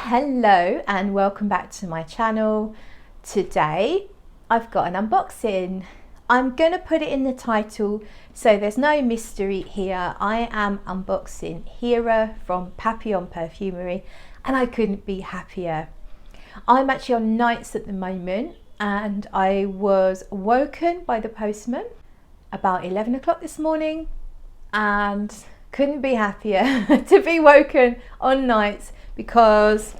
Hello and welcome back to my channel. Today I've got an unboxing. I'm gonna put it in the title so there's no mystery here. I am unboxing Hera from Papillon Perfumery and I couldn't be happier. I'm actually on nights at the moment and I was woken by the postman about 11 o'clock this morning and couldn't be happier to be woken on nights because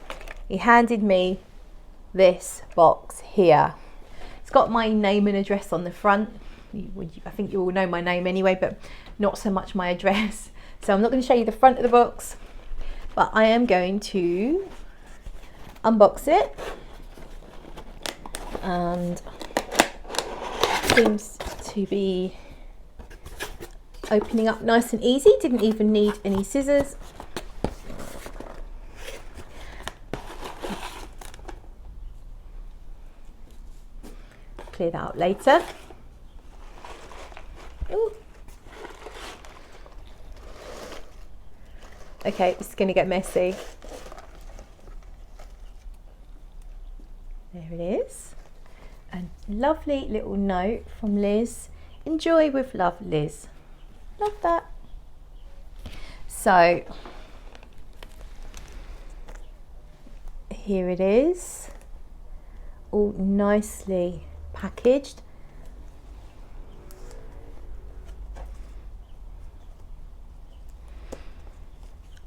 he handed me this box here. It's got my name and address on the front. I think you all know my name anyway, but not so much my address. So I'm not going to show you the front of the box, but I am going to unbox it. And it seems to be opening up nice and easy. Didn't even need any scissors. Clear that out later. Ooh. Okay, it's going to get messy. There it is. A lovely little note from Liz. Enjoy with love, Liz. Love that. So here it is, all nicely packaged.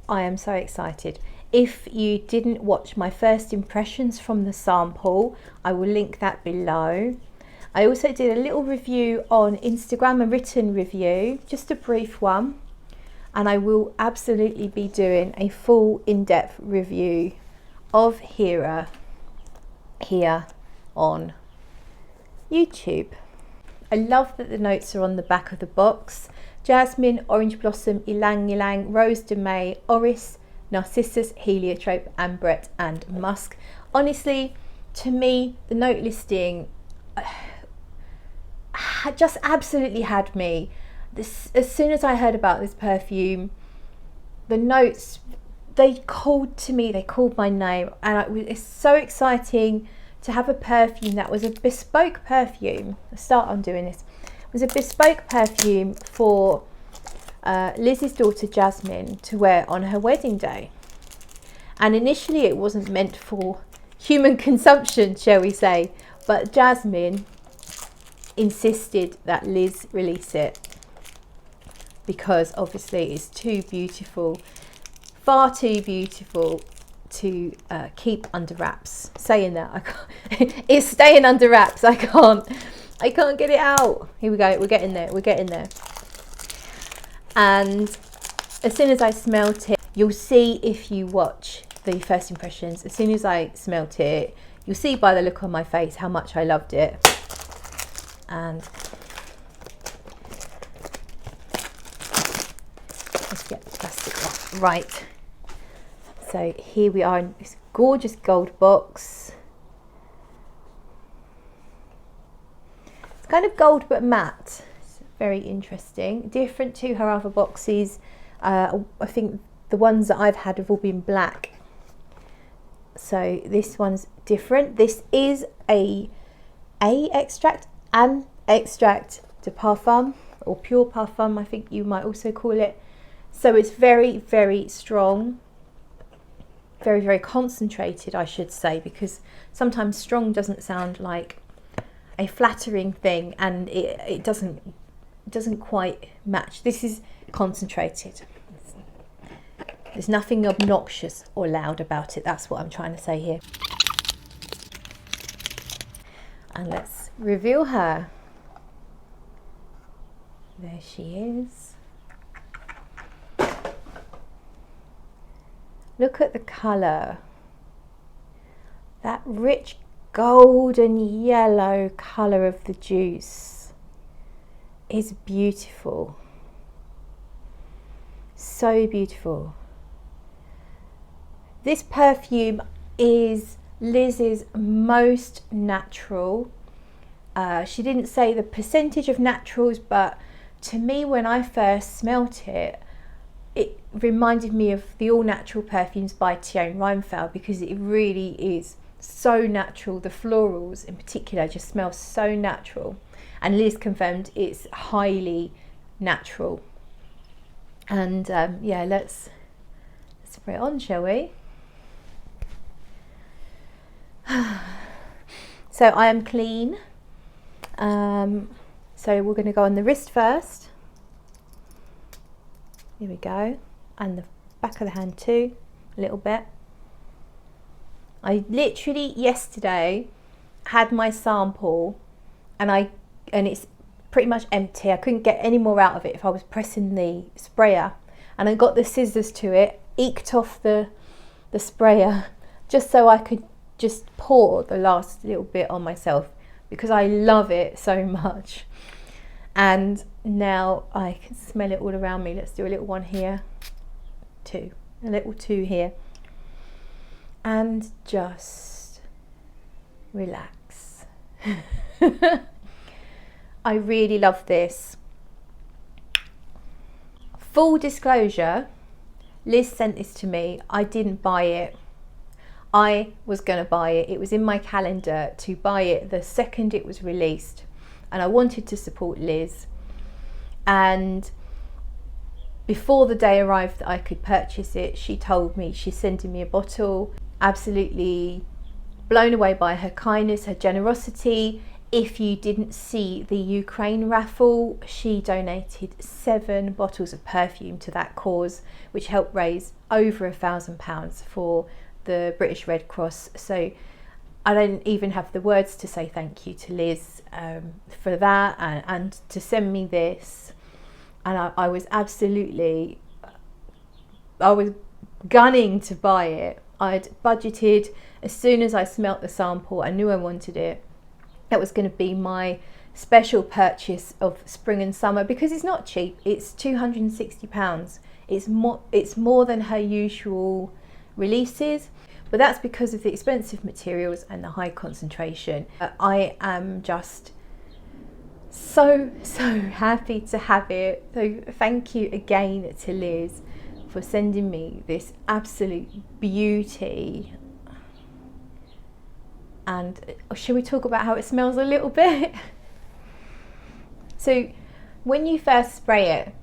I am so excited. If you didn't watch my first impressions from the sample, I will link that below. I also did a little review on Instagram, a written review, just a brief one, and I will absolutely be doing a full in-depth review of Hera here on YouTube. I love that the notes are on the back of the box. Jasmine, orange blossom, ylang, rose de may, orris, narcissus, heliotrope, ambrette and musk. Honestly, to me, the note listing just absolutely had me. As soon as I heard about this perfume, the notes, they called to me, they called my name, and it's so exciting to have a perfume that was a bespoke perfume. I'll start on doing this. It was a bespoke perfume for Liz's daughter Jasmine to wear on her wedding day. And initially it wasn't meant for human consumption, shall we say, but Jasmine insisted that Liz release it because obviously it's too beautiful, far too beautiful to keep under wraps. Saying that, I can't. It's staying under wraps. I can't get it out. Here we go. We're getting there. And as soon as I smelt it, you'll see if you watch the first impressions. As soon as I smelt it, you'll see by the look on my face how much I loved it. And let's get the plastic off. Right. So here we are in this gorgeous gold box. It's kind of gold but matte. It's very interesting. Different to her other boxes. I think the ones that I've had have all been black. So this one's different. This is an extract de parfum, or pure parfum, I think you might also call it. So it's very, very strong. Very, very concentrated, I should say, because sometimes strong doesn't sound like a flattering thing, and it doesn't quite match. This is concentrated. There's nothing obnoxious or loud about it. That's what I'm trying to say here. And let's reveal her. There she is. Look at the colour. That rich golden yellow colour of the juice is beautiful. So beautiful. This perfume is Liz's most natural. She didn't say the percentage of naturals, but to me, when I first smelt it, it reminded me of the All Natural Perfumes by Teone Reinthal, because it really is so natural. The florals in particular just smell so natural, and Liz confirmed it's highly natural. And yeah, let's spray it on, shall we? So I am clean, so we're going to go on the wrist first. Here we go, and the back of the hand too, a little bit. I literally yesterday had my sample, and it's pretty much empty. I couldn't get any more out of it if I was pressing the sprayer, and I got the scissors to it, eked off the sprayer just so I could just pour the last little bit on myself, because I love it so much. And now I can smell it all around me. Let's do a little one here, a little two here, and just relax. I really love this. Full disclosure, Liz sent this to me. I didn't buy it. I was going to buy it. It was in my calendar to buy it the second it was released, and I wanted to support Liz. And before the day arrived that I could purchase it, she told me she's sending me a bottle. Absolutely blown away by her kindness, her generosity. If you didn't see the Ukraine raffle, she donated 7 bottles of perfume to that cause, which helped raise over £1,000 for the British Red Cross. So I don't even have the words to say thank you to Liz for that, and to send me this. And I was gunning to buy it. I'd budgeted, as soon as I smelt the sample, I knew I wanted it. That was going to be my special purchase of spring and summer, because it's not cheap. It's £260. It's more than her usual releases, but that's because of the expensive materials and the high concentration. I am just so happy to have it. So thank you again to Liz for sending me this absolute beauty. And shall we talk about how it smells a little bit? So when you first spray it,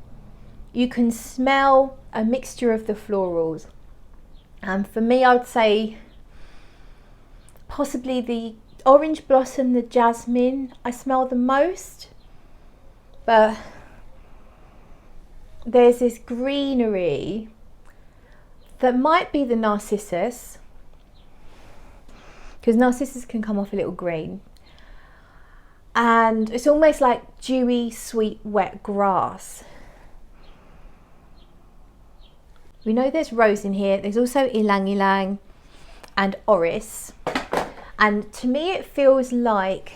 you can smell a mixture of the florals. And for me, I would say possibly the orange blossom, the jasmine, I smell the most. But there's this greenery that might be the narcissus, because narcissus can come off a little green. And it's almost like dewy, sweet, wet grass. We know there's rose in here. There's also ylang and orris. And to me it feels like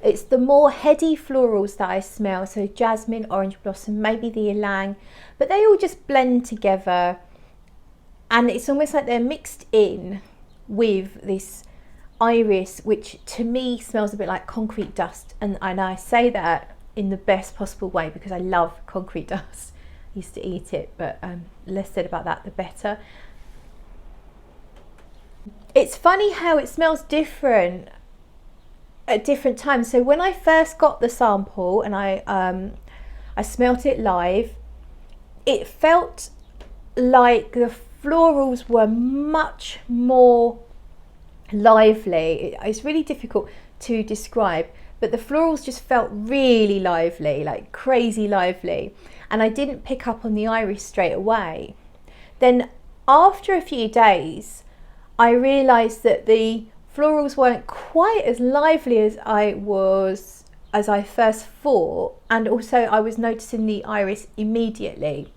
it's the more heady florals that I smell. So jasmine, orange blossom, maybe the ylang, but they all just blend together. And it's almost like they're mixed in with this iris, which to me smells a bit like concrete dust. And I say that in the best possible way, because I love concrete dust. I used to eat it, but less said about that the better. It's funny how it smells different at different times. So when I first got the sample and I smelt it live, it felt like the florals were much more lively. It's really difficult to describe, but the florals just felt really lively, like crazy lively. And I didn't pick up on the iris straight away. Then after a few days, I realised that the florals weren't quite as lively as I first thought, and also I was noticing the iris immediately.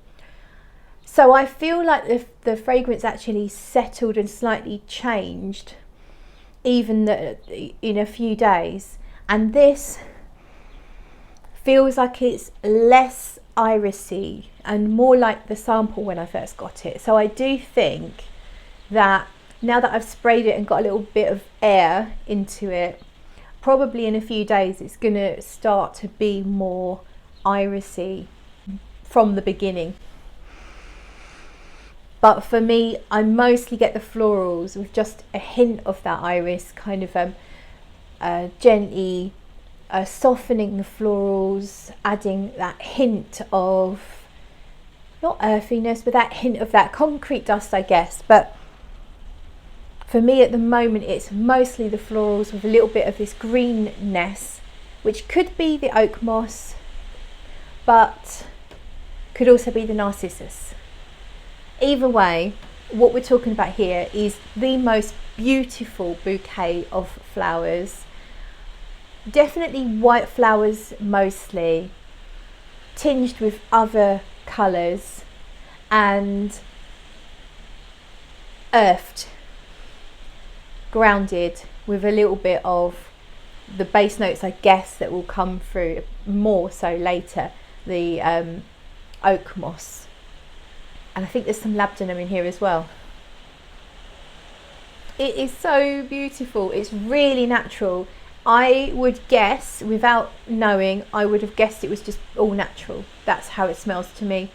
So I feel like the fragrance actually settled and slightly changed even in a few days, and this feels like it's less irisy and more like the sample when I first got it. So I do think that now that I've sprayed it and got a little bit of air into it, probably in a few days it's going to start to be more irisy from the beginning. But for me, I mostly get the florals with just a hint of that iris, kind of gently softening the florals, adding that hint of, not earthiness, but that hint of that concrete dust, I guess. But for me at the moment, it's mostly the florals with a little bit of this greenness, which could be the oak moss, but could also be the narcissus. Either way, what we're talking about here is the most beautiful bouquet of flowers. Definitely white flowers mostly, tinged with other colours and earthed, grounded with a little bit of the base notes, I guess, that will come through more so later, the oak moss, and I think there's some labdanum in here as well. It is so beautiful. It's really natural. I would guess, without knowing, I would have guessed it was just all natural. That's how it smells to me,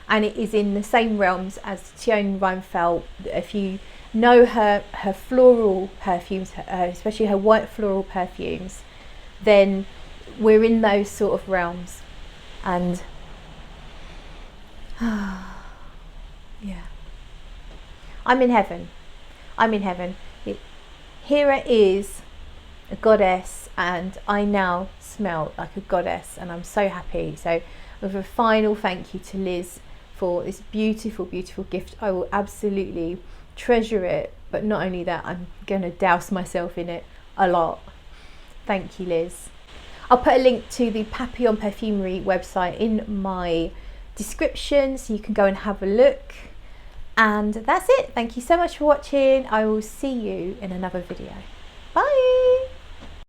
and it is in the same realms as Teone Reinthal. If you know her floral perfumes, especially her white floral perfumes, then we're in those sort of realms. And yeah, I'm in heaven. I'm in heaven. Hera is a goddess, and I now smell like a goddess, and I'm so happy. So with a final thank you to Liz for this beautiful, beautiful gift. I will absolutely treasure it, but not only that, I'm going to douse myself in it a lot. Thank you, Liz. I'll put a link to the Papillon Perfumery website in my description, so you can go and have a look. And that's it. Thank you so much for watching. I will see you in another video.